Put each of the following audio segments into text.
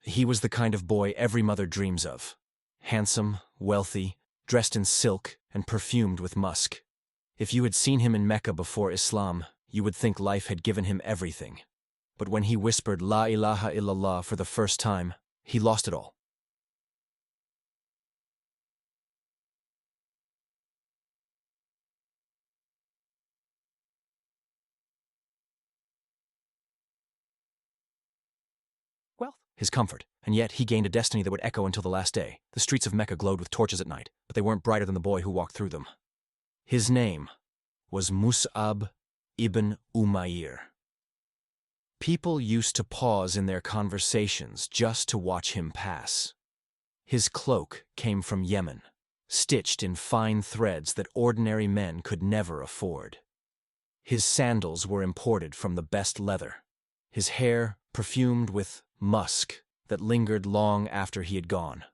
He was the kind of boy every mother dreams of. Handsome, wealthy, dressed in silk, and perfumed with musk. If you had seen him in Mecca before Islam, you would think life had given him everything. But when he whispered La ilaha illallah for the first time, he lost it all. Wealth, his comfort, and yet he gained a destiny that would echo until the last day. The streets of Mecca glowed with torches at night, but they weren't brighter than the boy who walked through them. His name was Mus'ab ibn Umayr. People used to pause in their conversations just to watch him pass. His cloak came from Yemen, stitched in fine threads that ordinary men could never afford. His sandals were imported from the best leather. His hair perfumed with musk that lingered long after he had gone.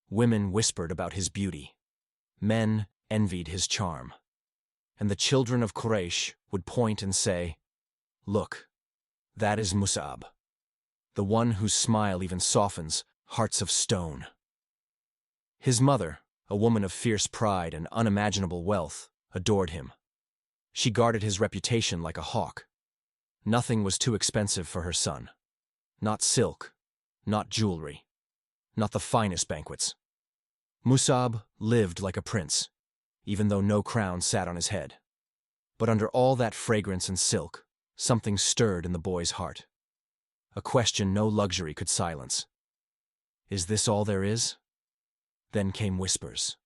Women whispered about his beauty. Men envied his charm. And the children of Quraysh would point and say, "Look, that is Mus'ab, the one whose smile even softens hearts of stone." His mother, a woman of fierce pride and unimaginable wealth, adored him. She guarded his reputation like a hawk. Nothing was too expensive for her son. Not silk, not jewelry, not the finest banquets. Mus'ab lived like a prince, even though no crown sat on his head. But under all that fragrance and silk, something stirred in the boy's heart. A question no luxury could silence. Is this all there is? Then came whispers.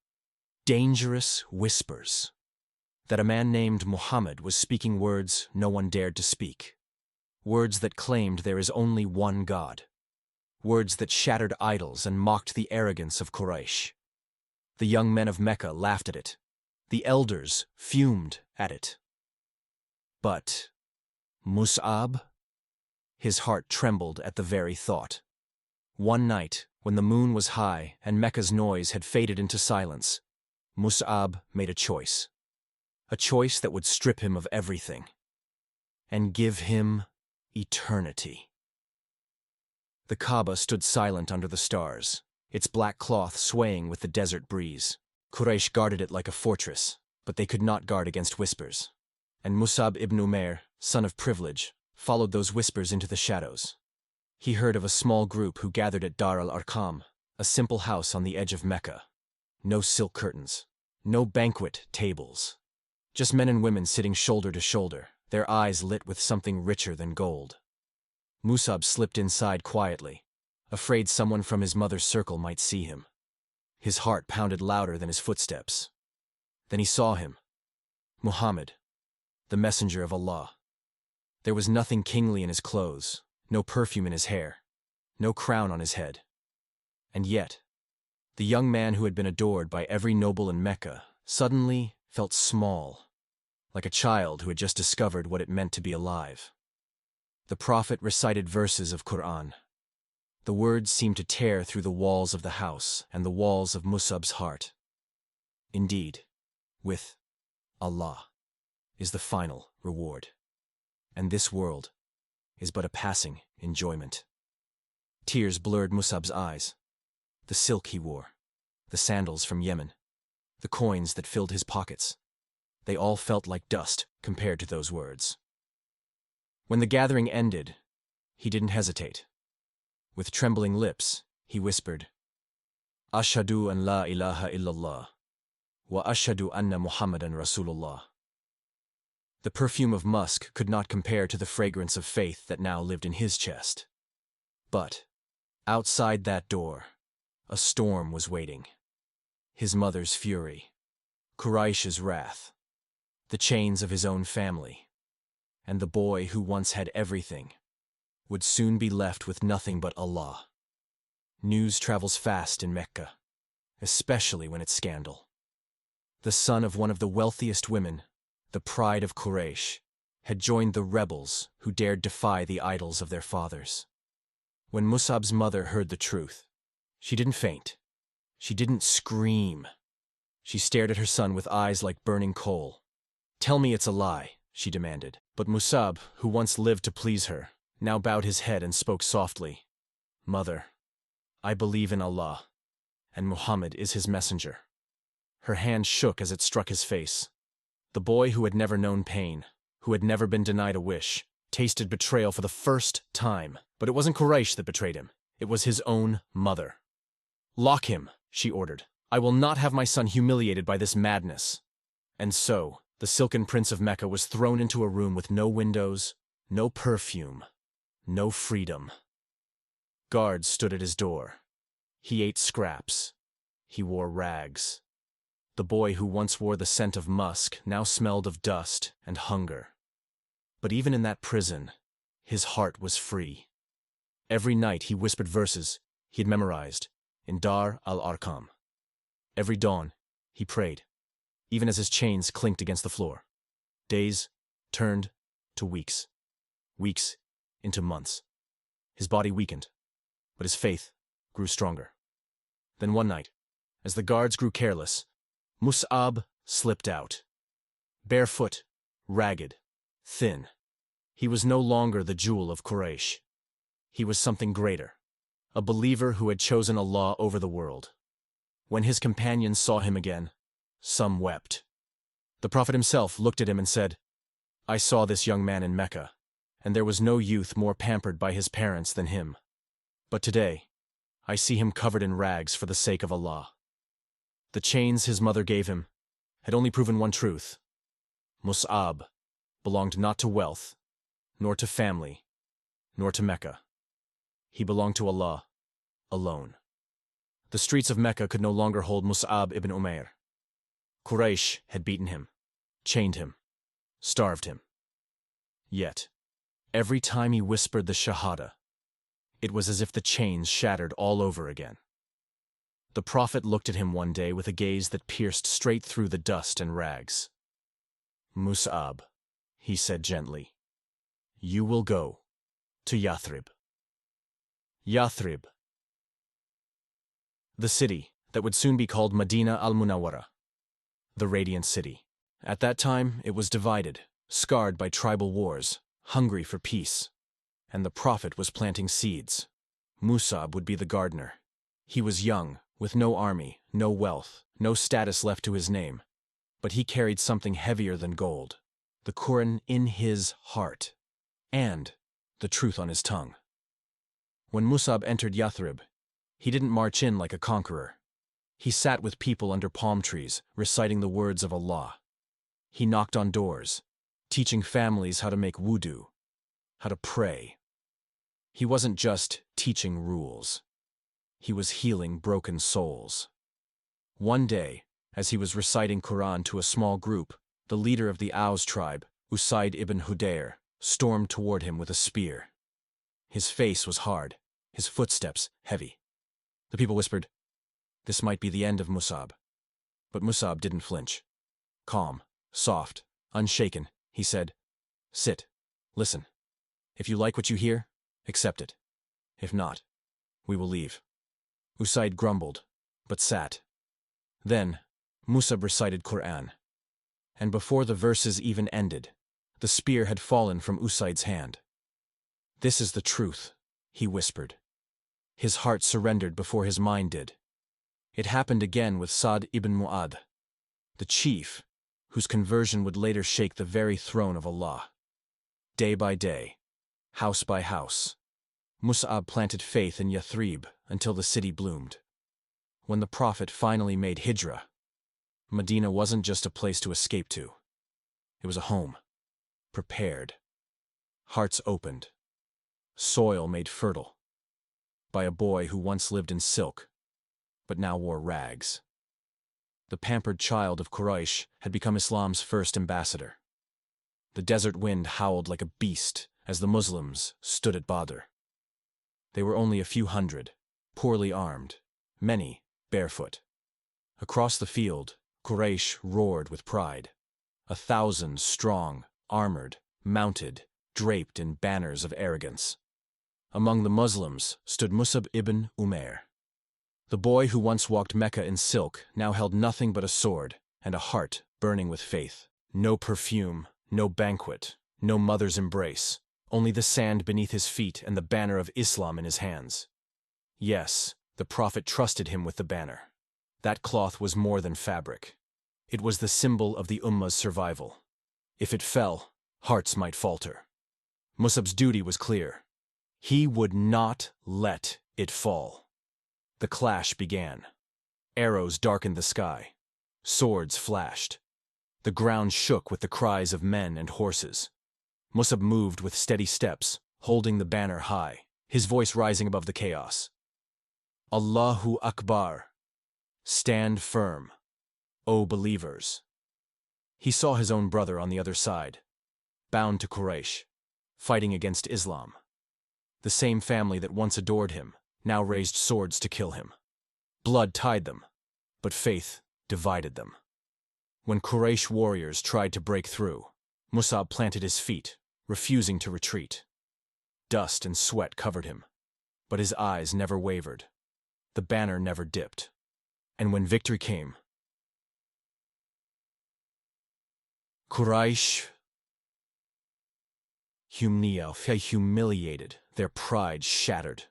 Dangerous whispers. That a man named Muhammad was speaking words no one dared to speak. Words that claimed there is only one God. Words that shattered idols and mocked the arrogance of Quraysh. The young men of Mecca laughed at it. The elders fumed at it. But Mus'ab? His heart trembled at the very thought. One night, when the moon was high and Mecca's noise had faded into silence, Mus'ab made a choice. A choice that would strip him of everything and give him eternity. The Kaaba stood silent under the stars, its black cloth swaying with the desert breeze. Quraysh guarded it like a fortress, but they could not guard against whispers. And Mus'ab ibn Umayr, son of privilege, followed those whispers into the shadows. He heard of a small group who gathered at Dar al-Arqam, a simple house on the edge of Mecca. No silk curtains, no banquet tables. Just men and women sitting shoulder to shoulder, their eyes lit with something richer than gold. Mus'ab slipped inside quietly, afraid someone from his mother's circle might see him. His heart pounded louder than his footsteps. Then he saw him. Muhammad, the messenger of Allah. There was nothing kingly in his clothes, no perfume in his hair, no crown on his head. And yet, the young man who had been adored by every noble in Mecca suddenly felt small, like a child who had just discovered what it meant to be alive. The prophet recited verses of Qur'an. The words seemed to tear through the walls of the house and the walls of Mus'ab's heart. Indeed, with Allah is the final reward, and this world is but a passing enjoyment. Tears blurred Mus'ab's eyes. The silk he wore, the sandals from Yemen, the coins that filled his pockets, they all felt like dust compared to those words. When the gathering ended, he didn't hesitate. With trembling lips, he whispered, "Ashhadu an la ilaha illallah, wa ashhadu anna Muhammadan Rasulullah." The perfume of musk could not compare to the fragrance of faith that now lived in his chest. But, outside that door, a storm was waiting. His mother's fury, Quraysh's wrath, the chains of his own family, and the boy who once had everything would soon be left with nothing but Allah. News travels fast in Mecca, especially when it's scandal. The son of one of the wealthiest women, the pride of Quraysh, had joined the rebels who dared defy the idols of their fathers. When Mus'ab's mother heard the truth, she didn't faint. She didn't scream. She stared at her son with eyes like burning coal. "Tell me it's a lie," she demanded. But Mus'ab, who once lived to please her, now bowed his head and spoke softly. Mother, I believe in Allah, and Muhammad is his messenger. Her hand shook as it struck his face. The boy who had never known pain, who had never been denied a wish, tasted betrayal for the first time. But it wasn't Quraysh that betrayed him. It was his own mother. "Lock him," she ordered. "I will not have my son humiliated by this madness." And so, the silken prince of Mecca was thrown into a room with no windows, no perfume, no freedom. Guards stood at his door. He ate scraps. He wore rags. The boy who once wore the scent of musk now smelled of dust and hunger. But even in that prison, his heart was free. Every night he whispered verses he had memorized in Dar al-Arqam. Every dawn, he prayed, even as his chains clinked against the floor. Days turned to weeks, weeks into months. His body weakened, but his faith grew stronger. Then one night, as the guards grew careless, Mus'ab slipped out. Barefoot, ragged, thin. He was no longer the jewel of Quraysh. He was something greater, a believer who had chosen Allah over the world. When his companions saw him again, some wept. The Prophet himself looked at him and said, "I saw this young man in Mecca, and there was no youth more pampered by his parents than him. But today, I see him covered in rags for the sake of Allah." The chains his mother gave him had only proven one truth. Mus'ab belonged not to wealth, nor to family, nor to Mecca. He belonged to Allah alone. The streets of Mecca could no longer hold Mus'ab ibn Umair. Quraysh had beaten him, chained him, starved him. Yet, every time he whispered the Shahada, it was as if the chains shattered all over again. The Prophet looked at him one day with a gaze that pierced straight through the dust and rags. "Mus'ab," he said gently, "you will go to Yathrib." Yathrib, the city that would soon be called Medina al-Munawwara, the Radiant City. At that time, it was divided, scarred by tribal wars, hungry for peace. And the Prophet was planting seeds. Mus'ab would be the gardener. He was young, with no army, no wealth, no status left to his name. But he carried something heavier than gold, the Quran in his heart, and the truth on his tongue. When Mus'ab entered Yathrib, he didn't march in like a conqueror. He sat with people under palm trees, reciting the words of Allah. He knocked on doors, teaching families how to make wudu, how to pray. He wasn't just teaching rules. He was healing broken souls. One day, as he was reciting Quran to a small group, the leader of the Aus tribe, Usaid ibn Hudayr, stormed toward him with a spear. His face was hard, his footsteps heavy. The people whispered, "This might be the end of Mus'ab." But Mus'ab didn't flinch. Calm, soft, unshaken, he said, "Sit, listen. If you like what you hear, accept it. If not, we will leave." Usaid grumbled, but sat. Then, Mus'ab recited Quran. And before the verses even ended, the spear had fallen from Usaid's hand. "This is the truth," he whispered. His heart surrendered before his mind did. It happened again with Sa'd ibn Mu'adh, the chief, whose conversion would later shake the very throne of Allah. Day by day, house by house, Mus'ab planted faith in Yathrib until the city bloomed. When the Prophet finally made hijrah, Medina wasn't just a place to escape to. It was a home, prepared, hearts opened, soil made fertile, by a boy who once lived in silk, but now wore rags. The pampered child of Quraysh had become Islam's first ambassador. The desert wind howled like a beast as the Muslims stood at Badr. They were only a few hundred, poorly armed, many barefoot. Across the field, Quraysh roared with pride. 1,000 strong, armored, mounted, draped in banners of arrogance. Among the Muslims stood Mus'ab ibn Umair. The boy who once walked Mecca in silk now held nothing but a sword and a heart burning with faith. No perfume, no banquet, no mother's embrace, only the sand beneath his feet and the banner of Islam in his hands. Yes, the Prophet trusted him with the banner. That cloth was more than fabric. It was the symbol of the Ummah's survival. If it fell, hearts might falter. Mus'ab's duty was clear. He would not let it fall. The clash began. Arrows darkened the sky. Swords flashed. The ground shook with the cries of men and horses. Mus'ab moved with steady steps, holding the banner high, his voice rising above the chaos. Allahu Akbar. Stand firm, O believers. He saw his own brother on the other side, bound to Quraysh, fighting against Islam. The same family that once adored him now raised swords to kill him. Blood tied them, but faith divided them. When Quraysh warriors tried to break through, Mus'ab planted his feet, refusing to retreat. Dust and sweat covered him, but his eyes never wavered. The banner never dipped. And when victory came, Quraysh humiliated, their pride shattered.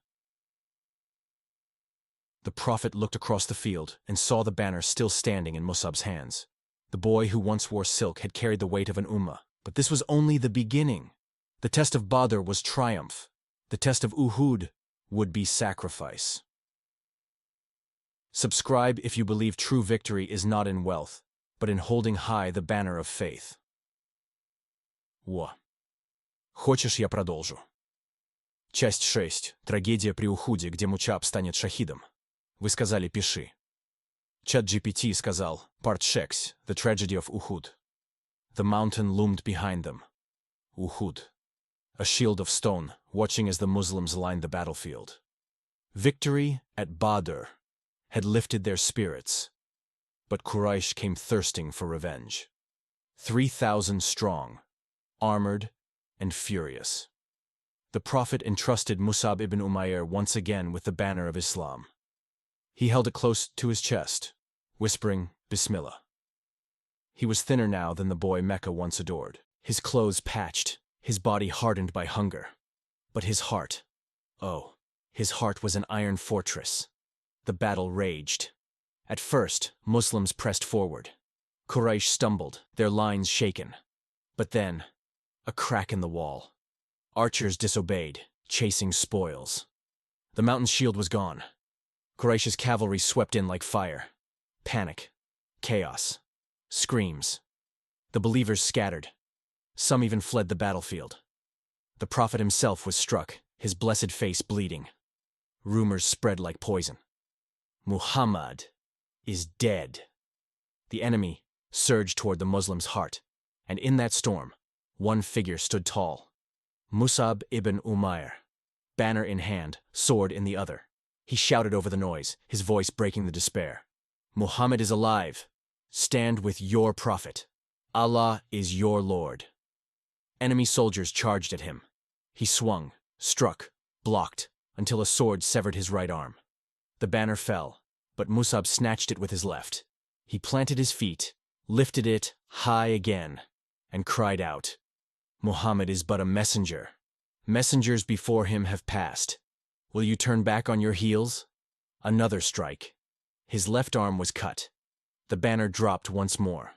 The Prophet looked across the field and saw the banner still standing in Mus'ab's hands. The boy who once wore silk had carried the weight of an ummah, but this was only the beginning. The test of Badr was triumph. The test of Uhud would be sacrifice. Subscribe if you believe true victory is not in wealth, but in holding high the banner of faith. Хочешь, я продолжу? Часть 6. Трагедия при Ухуде, где Мус'аб станет шахидом. Вы сказали «пиши». ChatGPT сказал Part 6. The Tragedy of Uhud. The mountain loomed behind them. Uhud. A shield of stone, watching as the Muslims lined the battlefield. Victory at Badr had lifted their spirits, but Quraysh came thirsting for revenge. 3,000 strong, armored, and furious. The Prophet entrusted Mus'ab ibn Umayr once again with the banner of Islam. He held it close to his chest, whispering, Bismillah. He was thinner now than the boy Mecca once adored, his clothes patched, his body hardened by hunger. But his heart, his heart was an iron fortress. The battle raged. At first, Muslims pressed forward. Quraysh stumbled, their lines shaken. But then, a crack in the wall. Archers disobeyed, chasing spoils. The mountain's shield was gone. Quraysh's cavalry swept in like fire. Panic, chaos, screams. The believers scattered. Some even fled the battlefield. The Prophet himself was struck, his blessed face bleeding. Rumors spread like poison. Muhammad is dead. The enemy surged toward the Muslim's heart, and in that storm, one figure stood tall. Mus'ab ibn Umayr, banner in hand, sword in the other. He shouted over the noise, his voice breaking the despair. Muhammad is alive. Stand with your Prophet. Allah is your Lord. Enemy soldiers charged at him. He swung, struck, blocked, until a sword severed his right arm. The banner fell, but Mus'ab snatched it with his left. He planted his feet, lifted it high again, and cried out, Muhammad is but a messenger. Messengers before him have passed. Will you turn back on your heels? Another strike. His left arm was cut. The banner dropped once more.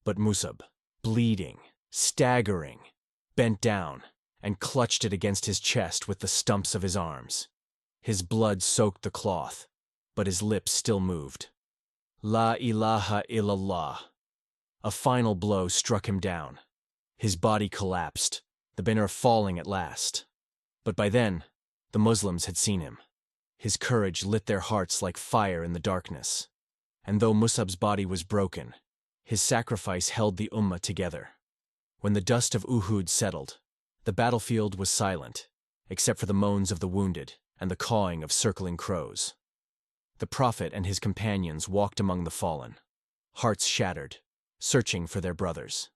But Mus'ab, bleeding, staggering, bent down and clutched it against his chest with the stumps of his arms. His blood soaked the cloth, but his lips still moved. La ilaha illallah. A final blow struck him down. His body collapsed, the banner falling at last. But by then, the Muslims had seen him. His courage lit their hearts like fire in the darkness. And though Mus'ab's body was broken, his sacrifice held the Ummah together. When the dust of Uhud settled, the battlefield was silent, except for the moans of the wounded and the cawing of circling crows. The Prophet and his companions walked among the fallen, hearts shattered, searching for their brothers.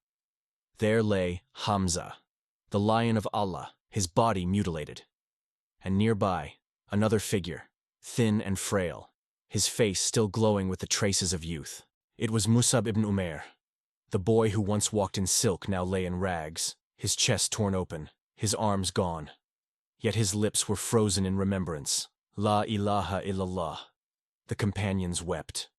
There lay Hamza, the lion of Allah, his body mutilated. And nearby, another figure, thin and frail, his face still glowing with the traces of youth. It was Mus'ab ibn Umayr. The boy who once walked in silk now lay in rags, his chest torn open, his arms gone. Yet his lips were frozen in remembrance. La ilaha illallah. The companions wept.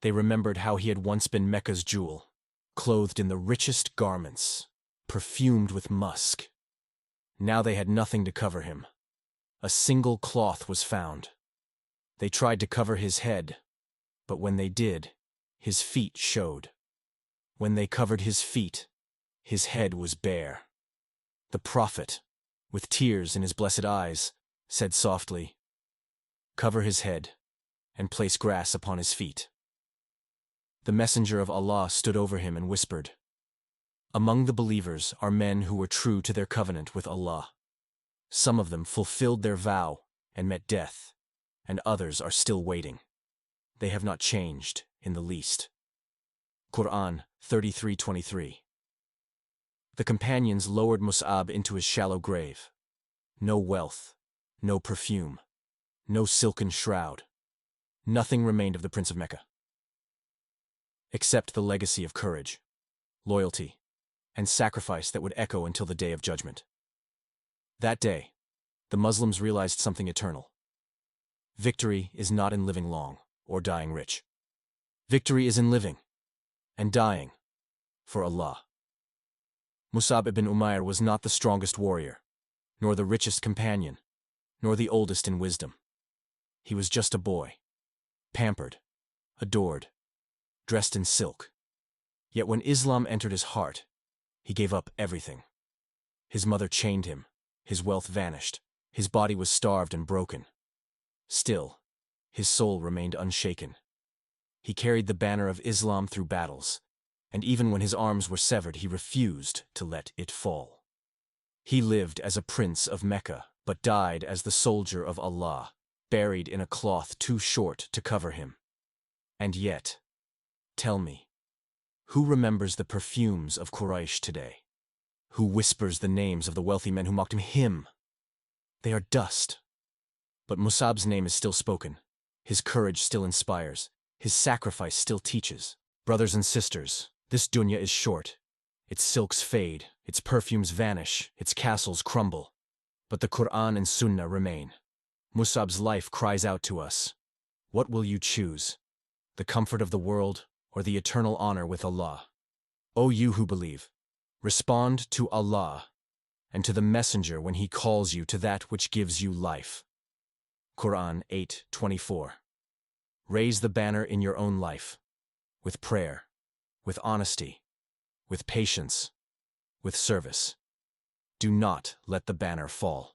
They remembered how he had once been Mecca's jewel, clothed in the richest garments, perfumed with musk. Now they had nothing to cover him. A single cloth was found. They tried to cover his head, but when they did, his feet showed. When they covered his feet, his head was bare. The Prophet, with tears in his blessed eyes, said softly, "Cover his head, and place grass upon his feet." The messenger of Allah stood over him and whispered, "Among the believers are men who were true to their covenant with Allah. Some of them fulfilled their vow and met death, and others are still waiting. They have not changed in the least." Quran 33:23. The companions lowered Mus'ab into his shallow grave. No wealth, no perfume, no silken shroud. Nothing remained of the Prince of Mecca, except the legacy of courage, loyalty, and sacrifice that would echo until the Day of Judgment. That day, the Muslims realized something eternal. Victory is not in living long or dying rich. Victory is in living and dying for Allah. Mus'ab ibn Umair was not the strongest warrior, nor the richest companion, nor the oldest in wisdom. He was just a boy, pampered, adored, dressed in silk. Yet when Islam entered his heart, he gave up everything. His mother chained him, his wealth vanished, his body was starved and broken. Still, his soul remained unshaken. He carried the banner of Islam through battles, and even when his arms were severed, he refused to let it fall. He lived as a prince of Mecca, but died as the soldier of Allah, buried in a cloth too short to cover him. And yet, tell me, who remembers the perfumes of Quraysh today? Who whispers the names of the wealthy men who mocked him? They are dust. But Mus'ab's name is still spoken. His courage still inspires. His sacrifice still teaches. Brothers and sisters, this dunya is short. Its silks fade, its perfumes vanish, its castles crumble. But the Quran and Sunnah remain. Mus'ab's life cries out to us. What will you choose? The comfort of the world or the eternal honor with Allah? O you who believe, respond to Allah and to the Messenger when he calls you to that which gives you life. Quran 8:24. Raise the banner in your own life, with prayer, with honesty, with patience, with service. Do not let the banner fall.